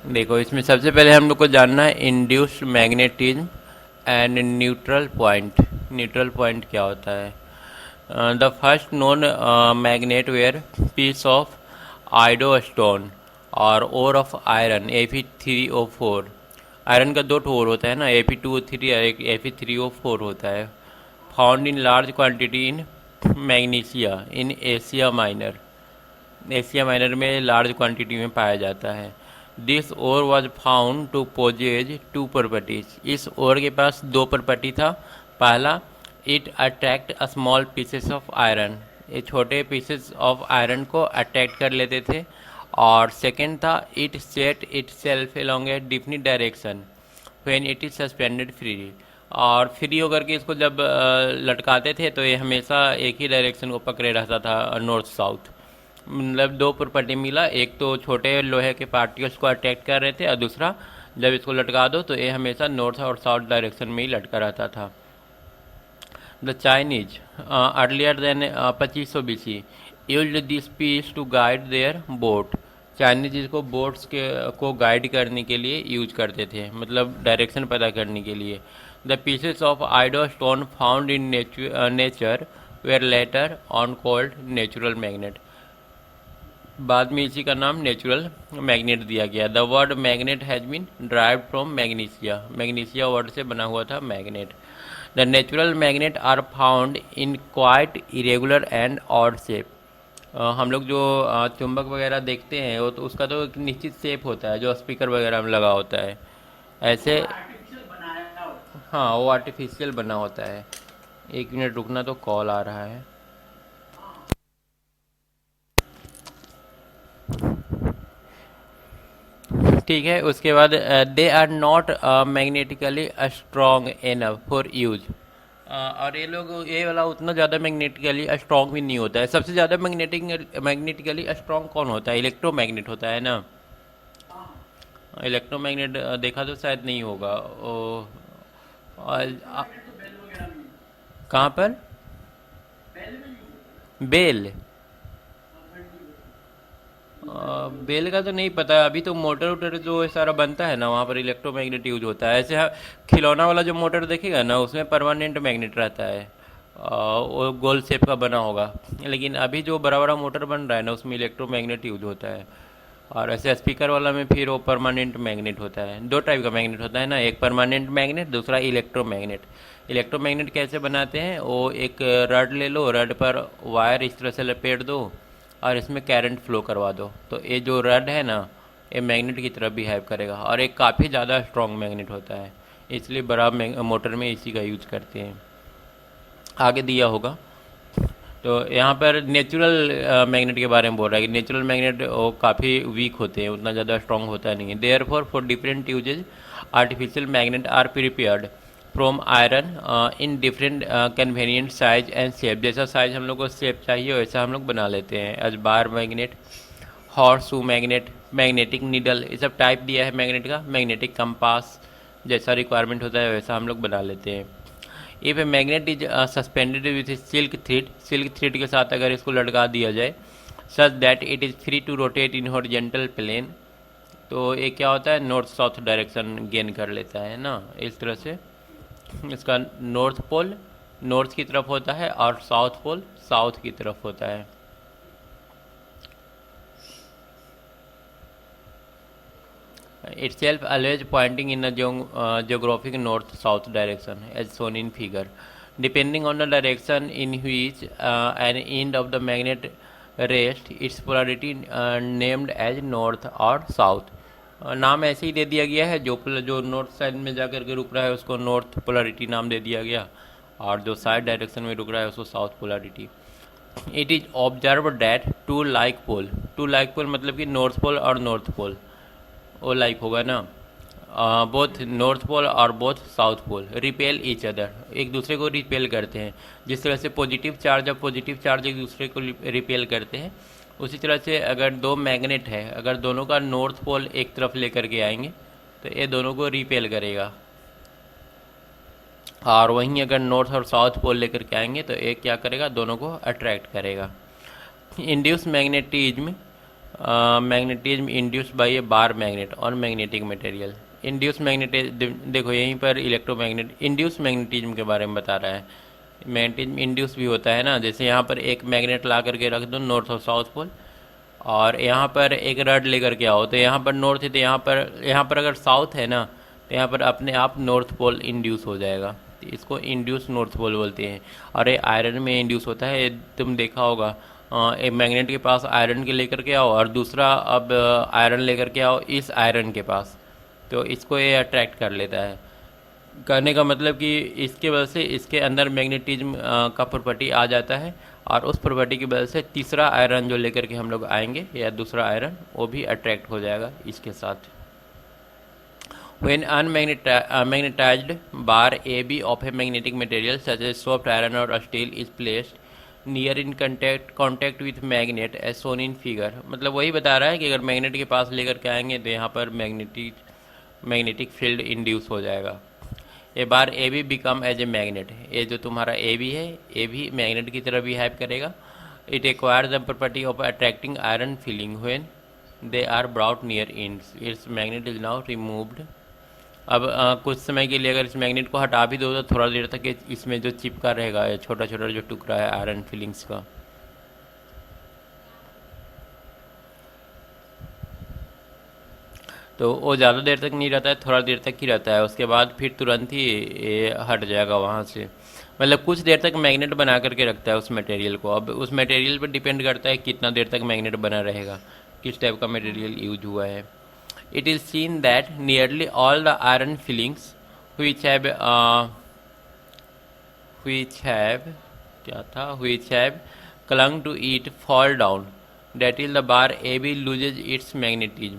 देखो, इसमें सबसे पहले हम लोग को जानना है induced magnetism and neutral point. Neutral point क्या होता है? The first known magnet were piece of lodestone और ओर ऑफ आयरन Fe3O4। आयरन का दो ठो ओर होता है ना, Fe2O3 और एक Fe3O4 होता है। Found in large quantity in Magnesia in Asia Minor. Asia Minor में लार्ज क्वांटिटी में पाया जाता है। This ore was found to possess two properties. इस ओर के पास दो प्रॉपर्टी था। पहला, it attract a small pieces of iron. ये छोटे पीसेस ऑफ आयरन को अट्रैक्ट कर लेते थे। और सेकेंड था, it set itself along a definite direction when it is suspended free. और फ्री होकर के इसको जब लटकाते थे तो ये हमेशा एक ही डायरेक्शन को पकड़े रहता था, नॉर्थ साउथ। मतलब दो प्रॉपर्टी मिला, एक तो छोटे लोहे के पार्टिकल्स को अट्रैक्ट कर रहे थे और दूसरा जब इसको लटका दो तो ये हमेशा नॉर्थ और साउथ डायरेक्शन में ही लटका रहता था। The Chinese earlier than 2500 BC used this piece to guide their boat. Chinese इसको बोट्स के को गाइड करने के लिए यूज करते थे, मतलब डायरेक्शन पता करने के लिए। The pieces of lodestone found in nature were later on called natural magnet. बाद में इसी का नाम नेचुरल मैग्नेट दिया गया। The word magnet has been derived from magnesia. Magnesia word से बना हुआ था magnet. The natural magnet are found in quite irregular and odd shape. हम लोग जो चुंबक वगैरह देखते हैं वो तो उसका तो एक निश्चित शेप होता है जो स्पीकर वगैरह में लगा होता है ऐसे। हाँ, वो आर्टिफिशियल बना होता है। एक मिनट रुकना, तो कॉल आ रहा है। ठीक है, उसके बाद they are not magnetically strong enough for use. और ये लोग, ये वाला उतना ज़्यादा मैग्नेटिकली स्ट्रॉन्ग भी नहीं होता है। सबसे ज़्यादा मैग्नेटिकली स्ट्रॉन्ग कौन होता है? इलेक्ट्रोमैग्नेट होता है ना। इलेक्ट्रोमैग्नेट देखा तो शायद नहीं होगा। कहाँ पर? बेल? बेल का तो नहीं पता। अभी तो मोटर वोटर जो सारा बनता है ना, वहाँ पर इलेक्ट्रोमैग्नेट यूज होता है। ऐसे खिलौना वाला जो मोटर देखेगा ना, उसमें परमानेंट मैग्नेट रहता है। वो गोल शेप का बना होगा। लेकिन अभी जो बड़ा बड़ा मोटर बन रहा है ना, उसमें इलेक्ट्रोमैग्नेट यूज होता है। और ऐसे स्पीकर वाला में फिर वो परमानेंट मैग्नेट होता है। दो टाइप का मैग्नेट होता है ना, एक परमानेंट मैग्नेट, दूसरा इलेक्ट्रोमैग्नेट। इलेक्ट्रोमैग्नेट कैसे बनाते हैं? वो एक रड ले लो, रड पर वायर इस तरह से लपेट दो और इसमें करंट फ्लो करवा दो, तो ये जो रड है ना, ये मैग्नेट की तरफ बिहेव करेगा। और एक काफ़ी ज़्यादा स्ट्रॉन्ग मैग्नेट होता है, इसलिए बड़ा मोटर में इसी का यूज करते हैं। आगे दिया होगा। तो यहाँ पर नेचुरल मैग्नेट के बारे में बोल रहा है कि नेचुरल मैग्नेट वो काफ़ी वीक होते हैं, उतना ज़्यादा स्ट्रॉन्ग होता नहीं है। Therefore different usages artificial magnet are prepared from iron in different convenient size and shape. जैसा साइज हम लोग को शेप चाहिए वैसा हम लोग बना लेते हैं। As bar magnet, horse shoe magnet, magnetic needle, ये सब टाइप दिया है मैग्नेट का। मैग्नेटिक कंपास, जैसा रिक्वायरमेंट होता है वैसा हम लोग बना लेते हैं। If a magnet is suspended with silk thread, silk thread के साथ अगर इसको लटका दिया जाए, such that it is free to rotate in horizontal plane, तो ये क्या होता है, नॉर्थ साउथ डायरेक्शन गेन कर लेता है ना, इस तरह से। इसका नॉर्थ पोल नॉर्थ की तरफ होता है और साउथ पोल साउथ की तरफ होता है। itself always pointing in a geographic north-south direction as shown in figure. Depending on the direction in which an end of the magnet rests, its polarity named as north or south. नाम ऐसे ही दे दिया गया है, जो north side में जाकर के रुक रहा है उसको नॉर्थ पोलरिटी नाम दे दिया गया, और जो साइड डायरेक्शन में रुक रहा है उसको south polarity. It is observe that two like pole मतलब कि नॉर्थ पोल और नॉर्थ पोल वो लाइक होगा ना, बोथ नॉर्थ पोल और both south pole repel each other, एक दूसरे को रिपेल करते हैं। जिस तरह से पॉजिटिव चार्ज एक दूसरे को रिपेल करते हैं, उसी तरह से अगर दो मैग्नेट है, अगर दोनों का नॉर्थ पोल एक तरफ लेकर के आएंगे तो ये दोनों को रिपेल करेगा, और वहीं अगर नॉर्थ और साउथ पोल लेकर के आएंगे तो एक क्या करेगा, दोनों को अट्रैक्ट करेगा। Induce magnetism magnetism induced by A bar magnet और मैग्नेटिक मटेरियल। इंड्यूस मैग्नेटिज्म, देखो यहीं पर इलेक्ट्रोमैग्नेट इंड्यूस मैग्नेटिज्म के बारे में बता रहा है। मैग्नेटिज्म इंड्यूस भी होता है ना, जैसे यहाँ पर एक मैग्नेट ला करके रख दो नॉर्थ और साउथ पोल, और यहाँ पर एक रड लेकर के आओ, तो यहाँ पर नॉर्थ है, तो यहाँ पर अगर साउथ है ना, तो यहाँ पर अपने आप नॉर्थ पोल इंड्यूस हो जाएगा, तो इसको इंड्यूस नॉर्थ पोल बोलते हैं। और ये आयरन में इंड्यूस होता है, ये तुम देखा होगा। एक मैग्नेट के पास आयरन के लेकर के आओ और दूसरा अब आयरन लेकर के आओ इस आयरन के पास, तो इसको ये अट्रैक्ट कर लेता है। करने का मतलब कि इसके वजह से इसके अंदर मैग्नेटिज्म का प्रॉपर्टी आ जाता है, और उस प्रॉपर्टी की वजह से तीसरा आयरन जो लेकर के हम लोग आएंगे या दूसरा आयरन, वो भी अट्रैक्ट हो जाएगा इसके साथ। When unmagnetized bar AB of a magnetic material such as soft iron or steel is placed near in contact with magnet as shown in figure, मतलब वही बता रहा है कि अगर मैग्नेट के पास लेकर के आएंगे तो यहाँ पर मैग्नेटिक फील्ड इंड्यूस हो जाएगा। A bar A B become as a magnet, ये जो तुम्हारा ए बी है, ए भी मैग्नेट की तरह बिहेव करेगा। It acquire the property of attracting iron filing when they are brought near ends, its magnet is now removed. अब कुछ समय के लिए अगर इस मैग्नेट को हटा भी दो तो थोड़ा देर तक इसमें जो चिपका रहेगा, छोटा छोटा जो टुकड़ा है आयरन फिलिंग्स का, तो वो ज़्यादा देर तक नहीं रहता है, थोड़ा देर तक ही रहता है, उसके बाद फिर तुरंत ही ये हट जाएगा वहाँ से। मतलब कुछ देर तक मैग्नेट बना करके रखता है उस मटेरियल को। अब उस मटेरियल पर डिपेंड करता है कितना देर तक मैग्नेट बना रहेगा, किस टाइप का मटेरियल यूज हुआ है। It is seen that nearly all the iron fillings which have clung to it fall down. That is the bar AB loses its magnetism.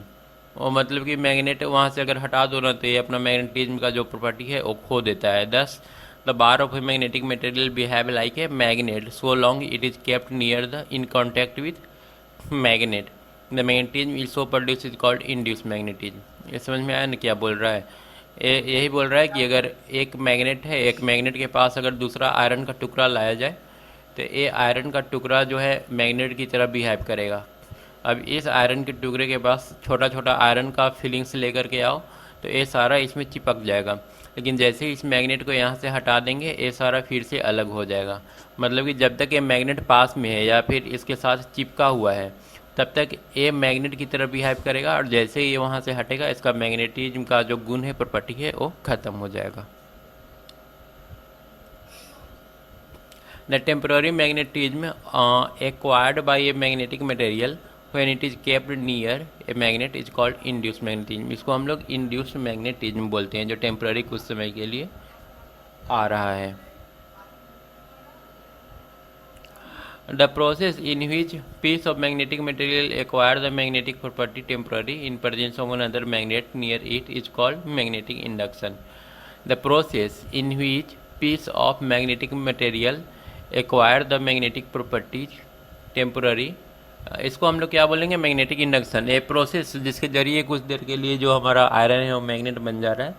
वो मतलब कि मैग्नेट वहाँ से अगर हटा दो ना, तो ये अपना मैग्नेटिज्म का जो प्रॉपर्टी है वो खो देता है। Thus the bar of a magnetic material behave like a magnet so long it is kept near the in contact with magnet. The magnetism is so produce is called induce magnetism. ये समझ में आया ना क्या बोल रहा है? यही बोल रहा है कि अगर एक मैग्नेट है, एक मैग्नेट के पास अगर दूसरा आयरन का टुकड़ा लाया जाए, तो ये आयरन का टुकड़ा जो है मैग्नेट की तरह बिहेव करेगा। अब इस आयरन के टुकड़े के पास छोटा छोटा आयरन का फिलिंग्स लेकर के आओ, तो ये सारा इसमें चिपक जाएगा। लेकिन जैसे ही इस मैग्नेट को यहाँ से हटा देंगे, ये सारा फिर से अलग हो जाएगा। मतलब कि जब तक ये मैग्नेट पास में है या फिर इसके साथ चिपका हुआ है, तब तक ये मैग्नेट की तरह बिहेव करेगा, और जैसे ही ये वहाँ से हटेगा, इसका मैग्नेटिज्म का जो गुण है, प्रॉपर्टी है, वो खत्म हो जाएगा। The temporary magnetism acquired by a magnetic material when it is capped near A magnet is called induced magnetism. इसको हम लोग इंड्यूस्ड मैग्नेटिज्म बोलते हैं, जो टेम्पररी कुछ समय के लिए आ रहा है। The process in which piece of magnetic material acquire the magnetic property temporarily in presence of another magnet near it is called magnetic induction. The process in which piece of magnetic material acquire the magnetic properties temporarily, इसको हम लोग क्या बोलेंगे? Magnetic induction. ये process जिसके जरिए कुछ देर के लिए जो हमारा आयरन है वो मैग्नेट बन जा रहा है,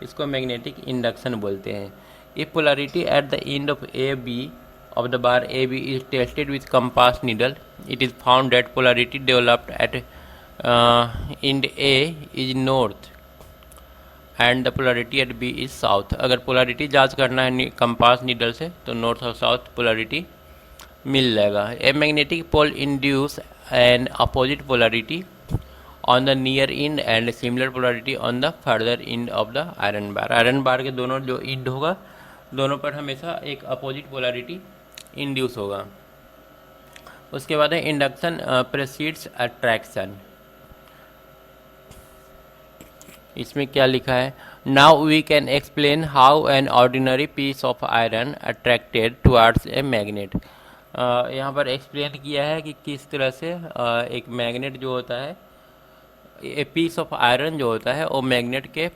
इसको मैग्नेटिक इंडक्शन बोलते हैं। If polarity at the end of AB of the bar AB is tested with compass needle, it is found that polarity developed at end A is north and the polarity at B is south. अगर polarity जांच करना है compass needle से, तो north और south polarity मिल जाएगा। A magnetic pole induce an opposite polarity on the near end and similar polarity on the further end of the iron bar. Iron bar के दोनों जो इंड होगा, दोनों पर हमेशा एक अपोजिट पोलरिटी इंड्यूस होगा। उसके बाद है इंडक्शन प्रेसीड्स अट्रैक्शन। इसमें क्या लिखा है? Now we can explain how an ordinary piece of iron attracted towards a magnet. यहाँ पर एक्सप्लेन किया है कि किस तरह से एक मैग्नेट जो होता है, ए पीस ऑफ आयरन जो होता है, वो मैग्नेट के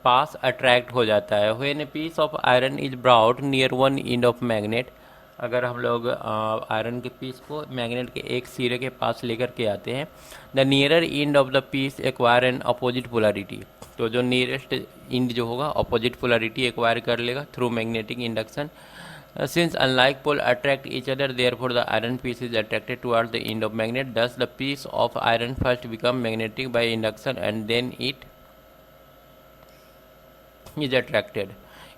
पास अट्रैक्ट हो जाता है। When a piece of iron is brought near one end of magnet, अगर हम लोग आयरन के पीस को मैग्नेट के एक सिरे के पास लेकर के आते हैं, the nearer end of the piece acquire an opposite polarity, तो जो नियरेस्ट एंड जो होगा अपोजिट पोलरिटी एक्वायर कर लेगा through magnetic induction. Since unlike pole attract each other, therefore the iron piece is attracted towards the end of magnet. Thus, the piece of iron first become magnetic by induction and then it is attracted.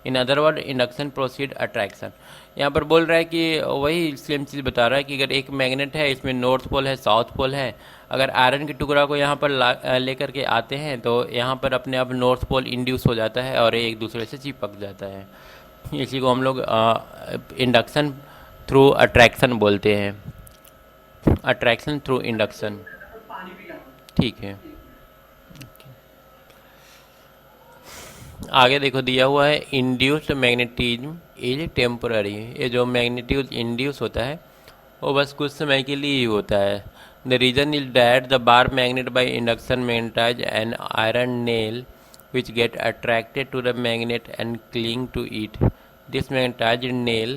In other word induction proceed attraction. यहाँ पर बोल रहा है कि वही same चीज़ बता रहा है कि अगर एक मैग्नेट है, इसमें नॉर्थ पोल है, साउथ पोल है, अगर आयरन के टुकड़ा को यहाँ पर लेकर के आते हैं तो यहाँ पर अपने आप नॉर्थ पोल इंड्यूस हो जाता है और एक दूसरे से चिपक जाता है। इसी को हम लोग इंडक्शन थ्रू अट्रैक्शन बोलते हैं, अट्रैक्शन थ्रू इंडक्शन। ठीक है, आगे देखो दिया हुआ है इंड्यूस्ड मैग्नेटिज्म इज टेम्पररी। ये जो मैग्नेटिज्म इंड्यूस होता है वो बस कुछ समय के लिए ही होता है। The reason is that the bar magnet by induction magnetize an iron nail which get attracted to the magnet and cling to it. This magnetized nail,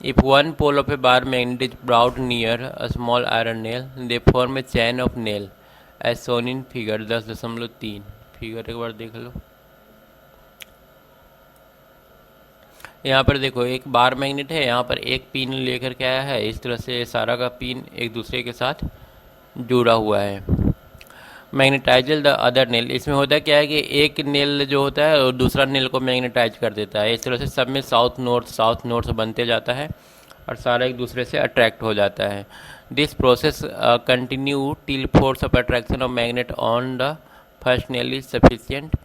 if one pole of a bar magnet is brought near a small iron nail, they form a chain of nail as shown in figure 10.3। Figure एक बार देख लो। यहाँ पर देखो एक bar magnet है, यहाँ पर एक पिन लेकर के आया है, इस तरह से सारा का पिन एक दूसरे के साथ जुड़ा हुआ है। मैग्नेटाइजल द अदर नेल, इसमें होता क्या है कि एक नेल जो होता है और दूसरा नेल को मैग्नेटाइज कर देता है। इस तरह से सब में साउथ नॉर्थ बनते जाता है और सारा एक दूसरे से अट्रैक्ट हो जाता है। This process continue till force of attraction of magnet on the first nail is sufficient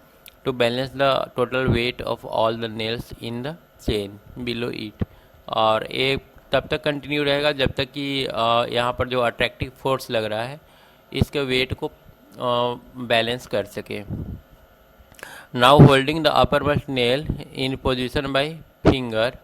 to balance the total weight of all the nails in the chain below it. और ये तब तक कंटिन्यू रहेगा जब तक कि यहाँ पर जो अट्रैक्टिव फोर्स लग रहा है इसके वेट को बैलेंस कर सके। Now holding the upper most nail in position by finger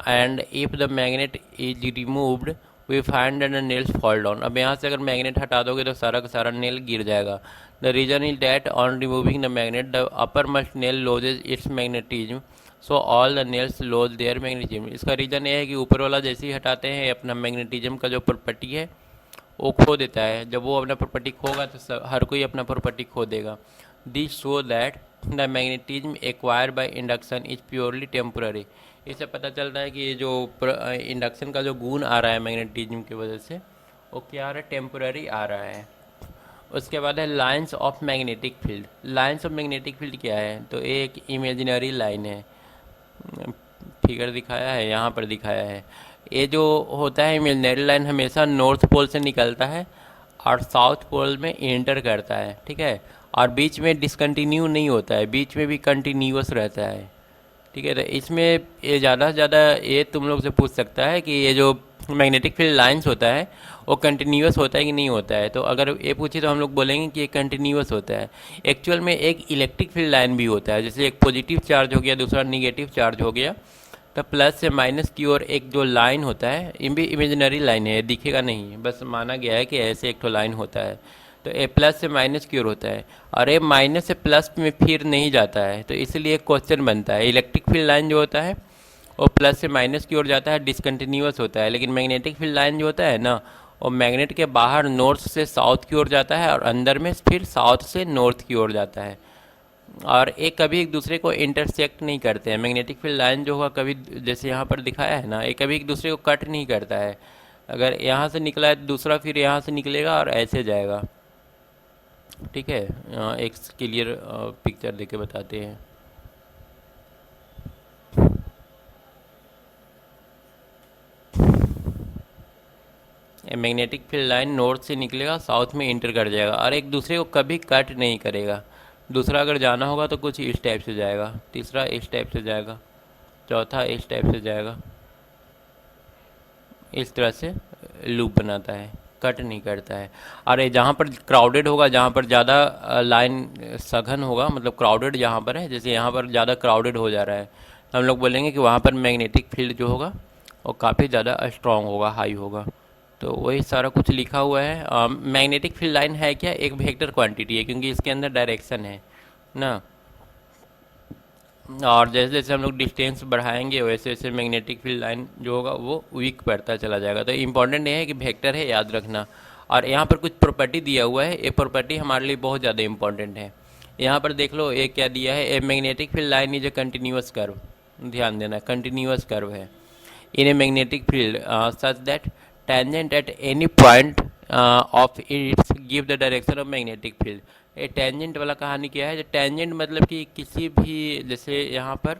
and if the magnet is removed we find that the nails fall down. अब यहाँ से अगर मैग्नेट हटा दोगे तो सारा का सारा नेल गिर जाएगा। The reason is that on removing the magnet the upper most nail loses its magnetism so all the nails lose their magnetism. इसका रीज़न ये है कि ऊपर वाला जैसे ही हटाते हैं अपना मैग्नेटिज्म का जो प्रॉपर्टी है वो खो देता है। जब वो अपना प्रॉपर्टी खोगा तो हर कोई अपना प्रॉपर्टी खो देगा। This show that the magnetism acquired by induction is purely temporary. इससे पता चलता है कि ये जो इंडक्शन का जो गुण आ रहा है मैग्नेटिज्म की वजह से वो क्या आ रहा है, टेम्पररी आ रहा है। उसके बाद है lines of magnetic field. Lines of magnetic field क्या है, तो एक इमेजिनरी लाइन है, फिगर दिखाया है, यहाँ पर दिखाया है। ये जो होता है इमेजिनरी लाइन हमेशा नॉर्थ पोल से निकलता है और साउथ पोल में एंटर करता है, ठीक है, और बीच में डिसकंटिन्यू नहीं होता है, बीच में भी कंटिन्यूअस रहता है, ठीक है। तो इसमें ये ज़्यादा से ज़्यादा ये तुम लोग से पूछ सकता है कि ये जो मैग्नेटिक फील्ड लाइंस होता है वो कंटिन्यूअस होता है कि नहीं होता है। तो अगर ये पूछे तो हम लोग बोलेंगे कि ये कंटिन्यूअस होता है। एक्चुअल में एक इलेक्ट्रिक फील्ड लाइन भी होता है, जैसे एक पॉजिटिव चार्ज हो गया दूसरा निगेटिव चार्ज हो गया, तो प्लस से माइनस की ओर एक जो लाइन होता है, ये भी इमेजिनरी लाइन है, दिखेगा नहीं, बस माना गया है कि ऐसे एक तो लाइन होता है। तो ए प्लस से माइनस की ओर होता है और ए माइनस से प्लस में फिर नहीं जाता है। तो इसलिए एक क्वेश्चन बनता है, इलेक्ट्रिक फील्ड लाइन जो होता है वो प्लस से माइनस की ओर जाता है, डिसकंटिन्यूअस होता है, लेकिन मैग्नेटिक फील्ड लाइन जो होता है ना वो मैग्नेट के बाहर नॉर्थ से साउथ की ओर जाता है और अंदर में फिर साउथ से नॉर्थ की ओर जाता है और एक कभी एक दूसरे को इंटरसेक्ट नहीं करते हैं। मैग्नेटिक फील्ड लाइन जो होगा कभी, जैसे यहाँ पर दिखाया है ना, ये कभी एक दूसरे को कट नहीं करता है। अगर यहाँ से निकला है तो दूसरा फिर यहाँ से निकलेगा और ऐसे जाएगा, ठीक है। एक क्लियर पिक्चर देके बताते हैं। मैग्नेटिक फील्ड लाइन नॉर्थ से निकलेगा साउथ में इंटर कर जाएगा और एक दूसरे को कभी कट नहीं करेगा। दूसरा अगर जाना होगा तो कुछ इस टाइप से जाएगा, तीसरा इस टाइप से जाएगा, चौथा इस टाइप से जाएगा, इस तरह से लूप बनाता है, कट नहीं करता है। और ये जहाँ पर क्राउडेड होगा, जहाँ पर ज़्यादा लाइन सघन होगा, मतलब क्राउडेड जहाँ पर है, जैसे यहाँ पर ज़्यादा क्राउडेड हो जा रहा है तो हम लोग बोलेंगे कि वहाँ पर मैग्नेटिक फील्ड जो होगा वो काफ़ी ज़्यादा स्ट्रॉन्ग होगा, हाई होगा। तो वही सारा कुछ लिखा हुआ है। मैग्नेटिक फील्ड लाइन है क्या, एक वेक्टर क्वांटिटी है क्योंकि इसके अंदर डायरेक्शन है ना, और जैसे जैसे हम लोग डिस्टेंस बढ़ाएंगे वैसे वैसे मैग्नेटिक फील्ड लाइन जो होगा वो वीक पड़ता चला जाएगा। तो इम्पॉर्टेंट ये है कि वेक्टर है, याद रखना। और यहाँ पर कुछ प्रॉपर्टी दिया हुआ है, ये प्रॉपर्टी हमारे लिए बहुत ज़्यादा इंपॉर्टेंट है। यहाँ पर देख लो ये क्या दिया है, a magnetic field line is a continuous curve, ध्यान देना, कंटिन्यूअस कर्व है। In a magnetic field such that tangent at any point of its give the direction of magnetic field. ये टेंजेंट वाला कहानी क्या है? जो टेंजेंट मतलब कि किसी भी, जैसे यहाँ पर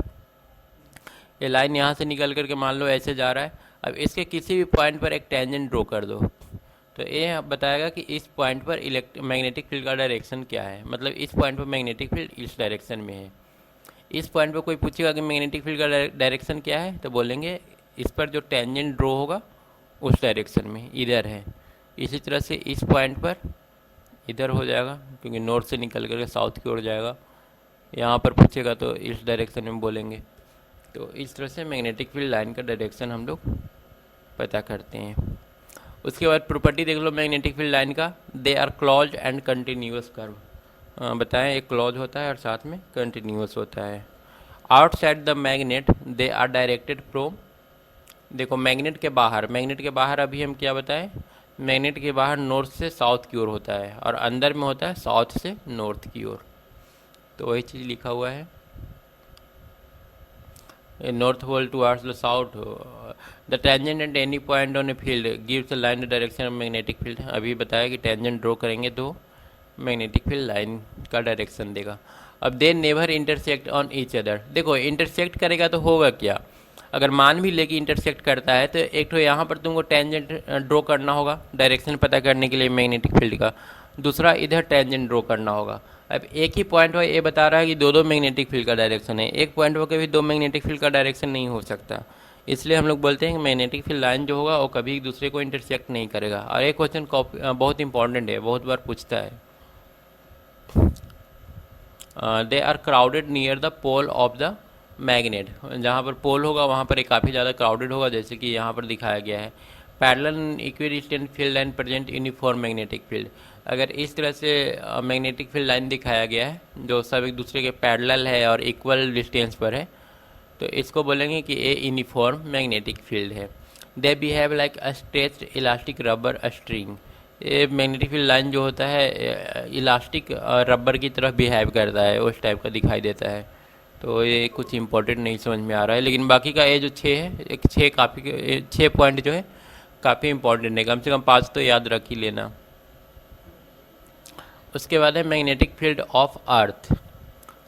ये लाइन यहाँ से निकल करके मान लो ऐसे जा रहा है, अब इसके किसी भी पॉइंट पर एक टेंजेंट ड्रॉ कर दो, तो ये बताएगा कि इस पॉइंट पर मैग्नेटिक फील्ड का डायरेक्शन क्या है। मतलब इस पॉइंट पर मैग्नेटिक फील्ड इस डायरेक्शन में है। इस पॉइंट पर कोई पूछेगा कि मैग्नेटिक फील्ड का डायरेक्शन क्या है, तो बोलेंगे इस पर जो टेंजेंट ड्रॉ होगा उस डायरेक्शन में इधर है। इसी तरह से इस पॉइंट पर इधर हो जाएगा, क्योंकि नॉर्थ से निकल करके साउथ की ओर जाएगा। यहाँ पर पूछेगा तो इस डायरेक्शन में बोलेंगे। तो इस तरह से मैग्नेटिक फील्ड लाइन का डायरेक्शन हम लोग पता करते हैं। उसके बाद प्रॉपर्टी देख लो मैग्नेटिक फील्ड लाइन का, they are close and continuous curve. बताएं, एक क्लोज होता है और साथ में कंटिन्यूअस होता है। Outside the magnet they are directed from, देखो मैग्नेट के बाहर अभी हम क्या बताएं, मैग्नेट के बाहर नॉर्थ से साउथ की ओर होता है और अंदर में होता है साउथ से नॉर्थ की ओर। तो वही चीज़ लिखा हुआ है, north pole towards the south, the tangent at any point on a field gives the line the direction of magnetic field. अभी बताया कि टेंजेंट ड्रॉ करेंगे तो मैग्नेटिक फील्ड लाइन का डायरेक्शन देगा। अब they never intersect on each other. देखो intersect करेगा तो होगा क्या, अगर मान भी ले कि इंटरसेक्ट करता है तो एक तो यहाँ पर तुमको टेंजेंट ड्रॉ करना होगा डायरेक्शन पता करने के लिए मैग्नेटिक फील्ड का, दूसरा इधर टेंजेंट ड्रॉ करना होगा। अब एक ही पॉइंट पर ये बता रहा है कि दो मैग्नेटिक फील्ड का डायरेक्शन है, एक पॉइंट पर कभी दो मैग्नेटिक फील्ड का डायरेक्शन नहीं हो सकता। इसलिए हम लोग बोलते हैं कि मैग्नेटिक फील्ड लाइन जो होगा वो कभी एक दूसरे को इंटरसेक्ट नहीं करेगा। और एक क्वेश्चन बहुत इंपॉर्टेंट है, बहुत बार पूछता है, they are crowded near the pole of the magnet. जहाँ पर पोल होगा वहाँ पर काफ़ी ज़्यादा क्राउडेड होगा, जैसे कि यहाँ पर दिखाया गया है। Parallel equidistant field line present uniform magnetic field. अगर इस तरह से मैग्नेटिक फील्ड लाइन दिखाया गया है जो सब एक दूसरे के पैरेलल है और इक्वल डिस्टेंस पर है, तो इसको बोलेंगे कि ये यूनिफॉर्म मैग्नेटिक फील्ड है। They behave like a stretched elastic rubber string. ये मैग्नेटिक फील्ड लाइन जो होता है इलास्टिक रबर की तरह बिहेव करता है, उस टाइप का दिखाई देता है। तो ये कुछ इंपॉर्टेंट नहीं समझ में आ रहा है, लेकिन बाकी का ये जो 6 है, एक 6 पॉइंट जो है काफ़ी इंपॉर्टेंट है, कम से कम 5 तो याद रख ही लेना। उसके बाद है मैग्नेटिक फील्ड ऑफ अर्थ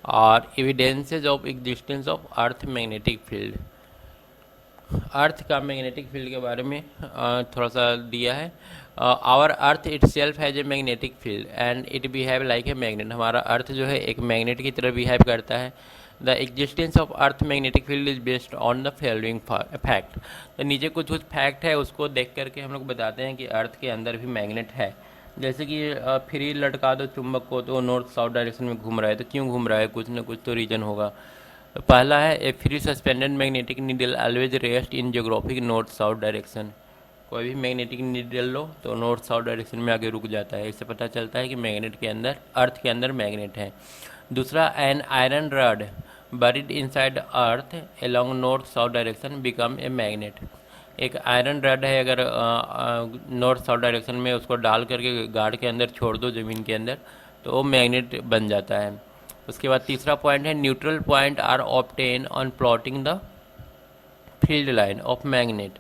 और evidences of existence of earth magnetic field. Earth का मैग्नेटिक फील्ड के बारे में थोड़ा सा दिया है। Our earth itself has a magnetic field and it behave like a magnet. हमारा अर्थ जो है एक मैग्नेट की तरह बिहेव करता है। The existence of earth magnetic field is based on the following fact. तो नीचे कुछ फैक्ट है, उसको देख करके हम लोग बताते हैं कि अर्थ के अंदर भी मैग्नेट है। जैसे कि फ्री लटका दो चुंबक को तो नॉर्थ साउथ डायरेक्शन में घूम रहा है, तो क्यों घूम रहा है, कुछ ना कुछ तो रीजन होगा। पहला है a free suspended magnetic needle always rest in geographic north south direction. कोई भी मैग्नेटिक नीडल लो तो नॉर्थ साउथ डायरेक्शन में आगे रुक जाता है। इससे पता चलता है कि मैग्नेट के अंदर, अर्थ के अंदर मैग्नेट है। दूसरा, an iron rod buried inside earth along north south direction become a magnet. एक आयरन रड है, अगर नॉर्थ साउथ डायरेक्शन में उसको डाल करके गाड़ के अंदर छोड़ दो ज़मीन के अंदर, तो वो मैग्नेट बन जाता है। उसके बाद तीसरा पॉइंट है neutral point are obtain on plotting the field line of magnet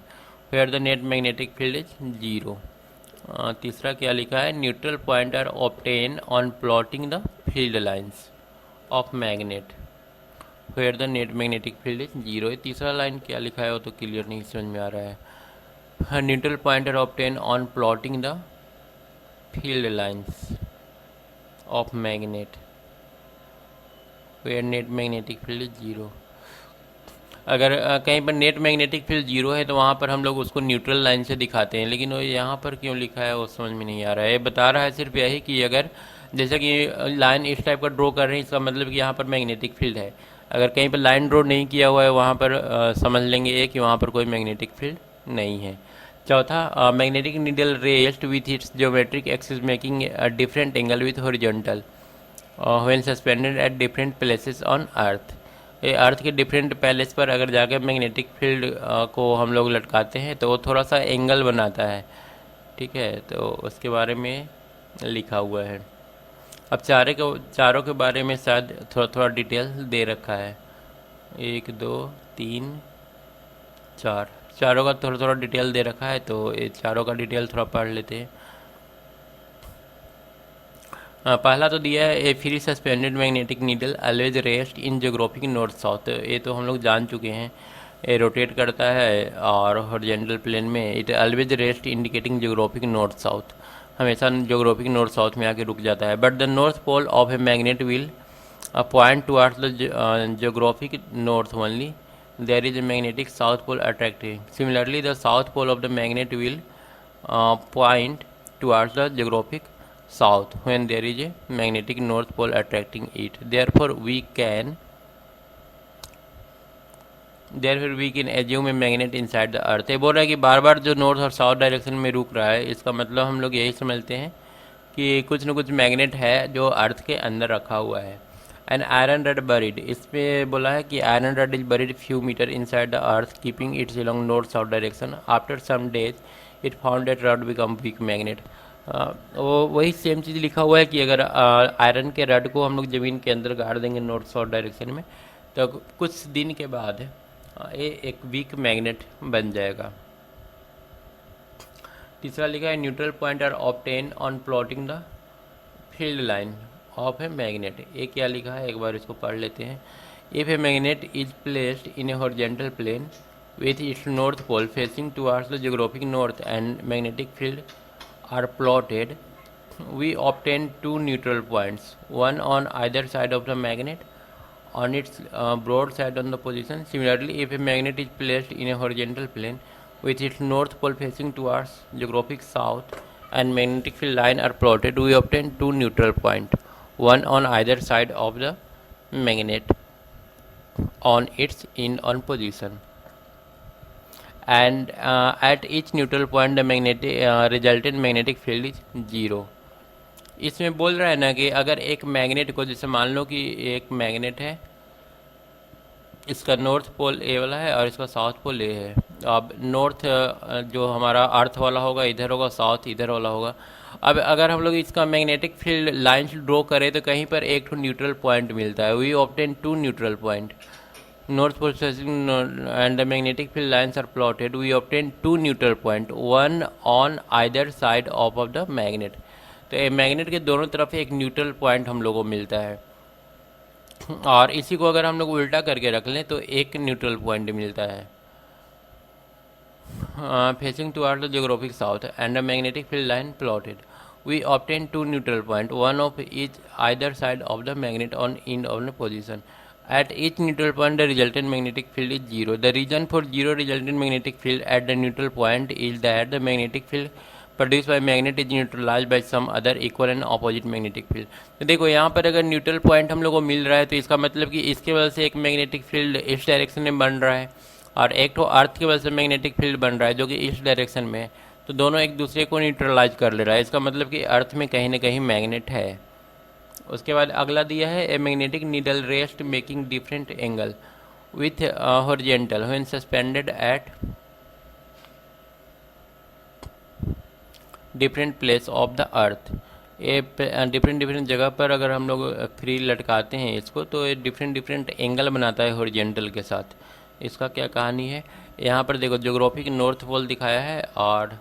where the net magnetic field is 0। तीसरा क्या लिखा है, neutral point are obtain on plotting the field lines of magnet where the net magnetic field is 0। तीसरा line क्या लिखा है वो तो क्लियर नहीं समझ में आ रहा है। Neutral point are obtain on plotting the field lines of magnet where net magnetic field is 0। अगर कहीं पर नेट मैग्नेटिक फील्ड 0 है तो वहाँ पर हम लोग उसको न्यूट्रल लाइन से दिखाते हैं, लेकिन वो यहाँ पर क्यों लिखा है वो समझ में नहीं आ रहा है। ये बता रहा है सिर्फ यही कि अगर जैसे कि लाइन इस टाइप का ड्रॉ कर रहे हैं, इसका मतलब कि यहाँ पर मैग्नेटिक फील्ड है। अगर कहीं पर लाइन ड्रॉ नहीं किया हुआ है वहाँ पर समझ लेंगे ये कि वहाँ पर कोई मैग्नेटिक फील्ड नहीं है। चौथा, magnetic needle rest with its geometric axis making a different angle with horizontal when suspended at different places on earth. ये अर्थ के डिफरेंट पैलेस पर अगर जाकर मैग्नेटिक फील्ड को हम लोग लटकाते हैं तो वो थोड़ा सा एंगल बनाता है, ठीक है। तो उसके बारे में लिखा हुआ है। अब चारों के बारे में शायद थोड़ा थोड़ा डिटेल दे रखा है, 1 2 3 4, चारों का थोड़ा थोड़ा डिटेल दे रखा है, तो ये चारों का डिटेल थोड़ा पढ़ लेते हैं। पहला तो दिया है a free suspended magnetic needle always rest in geographic north south. ये तो हम लोग जान चुके हैं, ये रोटेट करता है और हॉरिजॉन्टल प्लेन में it always rest indicating geographic north south, हमेशा जोग्राफिक नॉर्थ साउथ में आके रुक जाता है। But the north pole of a magnet will point towards the geographic north only, there is a magnetic south pole attracting. Similarly, the south pole of the magnet will point towards the geographic south when there is a magnetic north pole attracting it. Therefore, we can assume a magnet inside the earth. ये बोल रहा है कि बार बार जो north और south direction में रुक रहा है, इसका मतलब हम लोग यही समझते हैं कि कुछ न कुछ मैग्नेट है जो अर्थ के अंदर रखा हुआ है। एन आयरन रड बरीड, इसमें बोला है कि iron rod is buried few metre inside the earth keeping its along north south direction. After some days it found that rod become weak magnet. वो वही सेम चीज़ लिखा हुआ है कि अगर आयरन के रड को हम लोग ज़मीन के अंदर गाड़ देंगे नॉर्थ साउथ डायरेक्शन में, तो कुछ दिन के बाद ये एक वीक मैग्नेट बन जाएगा। तीसरा लिखा है neutral point are obtain on plotting the field line of a magnet. ये क्या लिखा है, एक बार इसको पढ़ लेते हैं। If a magnet is placed in a horizontal plane with its north pole facing towards the geographic north and magnetic field are plotted, we obtain two neutral points, one on either side of the magnet on its broad side on the position. Similarly, if a magnet is placed in a horizontal plane with its north pole facing towards geographic south and magnetic field line are plotted, we obtain two neutral points, one on either side of the magnet on its in on position, and at each neutral point the magnetic resultant magnetic field is 0. इसमें बोल रहा है ना कि अगर एक magnet को, जैसे मान लो कि एक मैग्नेट है, इसका नॉर्थ पोल ए वाला है और इसका साउथ पोल ए है। अब नॉर्थ जो हमारा अर्थ वाला होगा इधर होगा, साउथ इधर वाला होगा। अब अगर हम लोग इसका मैग्नेटिक फील्ड लाइन्स ड्रॉ करें तो कहीं पर एक न्यूट्रल पॉइंट मिलता है। We obtain two neutral point, north pole and the magnetic field lines are plotted, we obtain two neutral point, one on either side of the magnet. तो magnet के दोनों तरफ एक न्यूट्रल पॉइंट हम लोगों को मिलता है, और इसी को अगर हम लोग उल्टा करके रख लें तो एक न्यूट्रल पॉइंट मिलता है। Facing towards the geographic south and the magnetic field line plotted, we obtain two neutral point, one of each either side of the magnet on in of the position. At each neutral point, the resultant magnetic field is 0. The reason for 0 resultant magnetic field at the neutral point is that the magnetic field produced by magnet is neutralized by some other equal and opposite magnetic field. तो देखो यहाँ पर अगर neutral point हम लोग को मिल रहा है तो इसका मतलब कि इसके वजह से एक मैग्नेटिक फील्ड इस डायरेक्शन में बन रहा है और एक तो अर्थ की वजह से मैग्नेटिक फील्ड बन रहा है जो कि इस डायरेक्शन में है, तो दोनों एक दूसरे को न्यूट्रलाइज कर ले रहा है। इसका मतलब कि अर्थ में कहीं ना कहीं मैग्नेट है। उसके बाद अगला दिया है a magnetic needle rest making different angle with horizontal when suspended at different place of the earth. ये डिफरेंट जगह पर अगर हम लोग फ्री लटकाते हैं इसको तो ये डिफरेंट एंगल बनाता है हॉरिजॉन्टल के साथ। इसका क्या कहानी है, यहाँ पर देखो ज्योग्राफिक नॉर्थ पोल दिखाया है और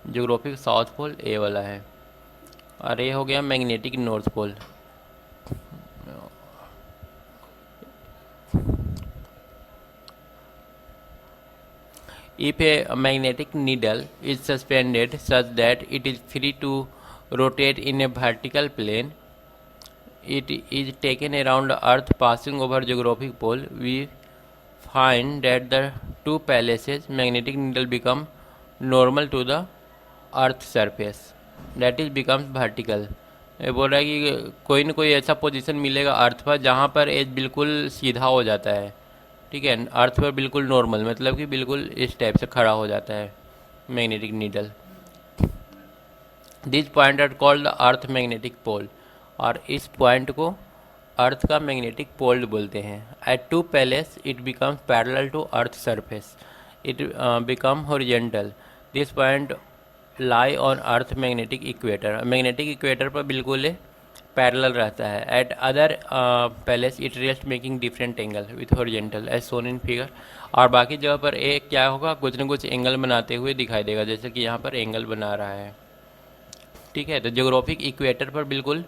ज्योग्राफिक साउथ पोल ए वाला है, और ये हो गया magnetic north pole. If a magnetic needle is suspended such that it is free to rotate in a vertical plane, it is taken around the earth passing over geographic pole, we find that the two places magnetic needle become normal to the earth surface, that is becomes vertical। ये बोल रहा है कि कोई न कोई ऐसा position मिलेगा अर्थ पर जहाँ पर एज बिल्कुल सीधा हो जाता है, ठीक है, अर्थ पर बिल्कुल नॉर्मल, मतलब कि बिल्कुल इस टाइप से खड़ा हो जाता है magnetic needle. This point are called the earth magnetic pole, और इस पॉइंट को अर्थ का मैग्नेटिक पोल बोलते हैं। At two place it becomes parallel to earth surface, it become horizontal. This point lie on earth magnetic equator, magnetic equator पर बिल्कुल parallel रहता है। At other places it rest making different angle with horizontal as shown in figure. और बाकी जगह पर ए क्या होगा, कुछ न कुछ एंगल बनाते हुए दिखाई देगा, जैसे कि यहाँ पर एंगल बना रहा है। ठीक है, तो ज्योग्राफिक इक्वेटर पर बिल्कुल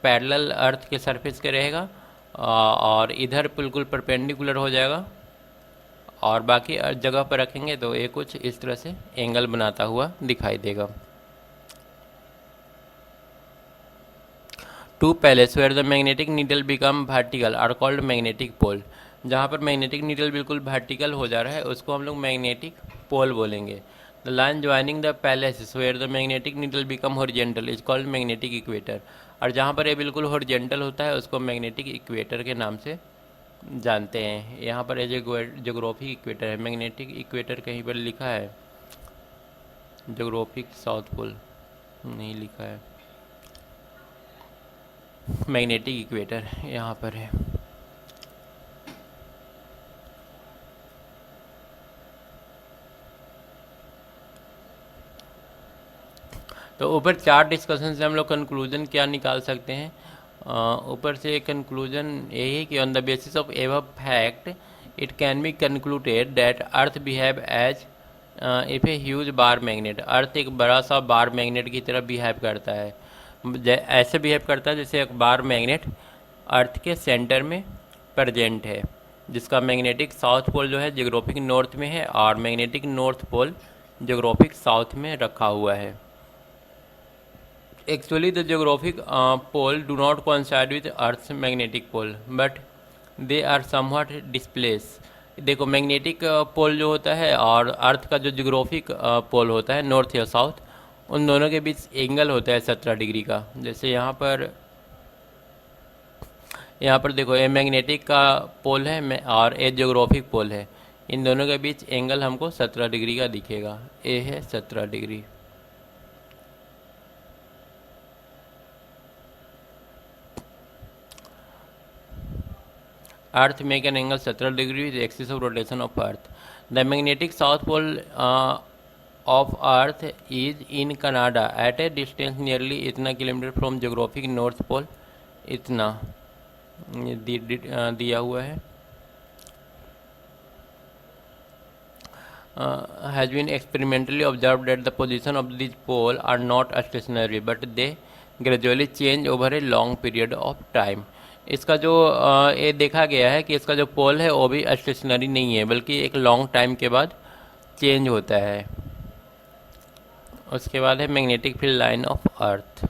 पैरेलल अर्थ के सरफेस के रहेगा और इधर बिल्कुल परपेंडिकुलर हो जाएगा, और बाकी जगह पर रखेंगे तो ये कुछ इस तरह से एंगल बनाता हुआ दिखाई देगा। Two places where the magnetic needle become vertical are called magnetic pole. जहाँ पर मैग्नेटिक नीडल बिल्कुल वर्टिकल हो जा रहा है उसको हम लोग मैग्नेटिक पोल बोलेंगे। The line joining the places where the magnetic needle become horizontal is called magnetic equator. और जहाँ पर ये बिल्कुल हॉरिजेंटल होता है उसको मैग्नेटिक इक्वेटर के नाम से जानते हैं। यहाँ पर ये ज्योग्राफिक इक्वेटर है, मैग्नेटिक इक्वेटर कहीं पर लिखा है, ज्योग्राफिक साउथ पोल नहीं लिखा है, मैग्नेटिक इक्वेटर यहाँ पर है। तो ऊपर 4 डिस्कशन से हम लोग कंक्लूजन क्या निकाल सकते हैं। ऊपर से कंक्लूजन यही है कि on the basis of a fact it can be concluded that earth behave as if a huge bar magnet. Earth एक बड़ा सा बार मैग्नेट की तरह बिहेव करता है, ऐसे बिहेव करता है जैसे एक बार मैग्नेट अर्थ के सेंटर में प्रेजेंट है, जिसका मैग्नेटिक साउथ पोल जो है ज्योग्राफिक नॉर्थ में है और magnetic north pole geographic south में रखा हुआ है। Actually, the geographic pole do not coincide with Earth's magnetic pole, but they are somewhat displaced. देखो मैग्नेटिक पोल जो होता है और अर्थ का जो जियोग्राफिक पोल होता है नॉर्थ या साउथ, उन दोनों के बीच एंगल होता है 17 डिग्री का। जैसे यहाँ पर देखो ये मैग्नेटिक का पोल है और ये जियोग्राफिक पोल है, इन दोनों के बीच एंगल हमको 17 डिग्री का दिखेगा, ये है 17 degree. Earth make an angle 17 degree with the axis of rotation of Earth. The magnetic south pole of Earth is in Canada at a distance nearly इतना kilometre from geographic north pole, इतना दिया हुआ है। Has been experimentally observed that the position of these poles are not stationary but they gradually change over a long period of time. इसका जो ये देखा गया है कि इसका जो पोल है वो भी स्टेशनरी नहीं है बल्कि एक लॉन्ग टाइम के बाद चेंज होता है। उसके बाद है magnetic field line of earth.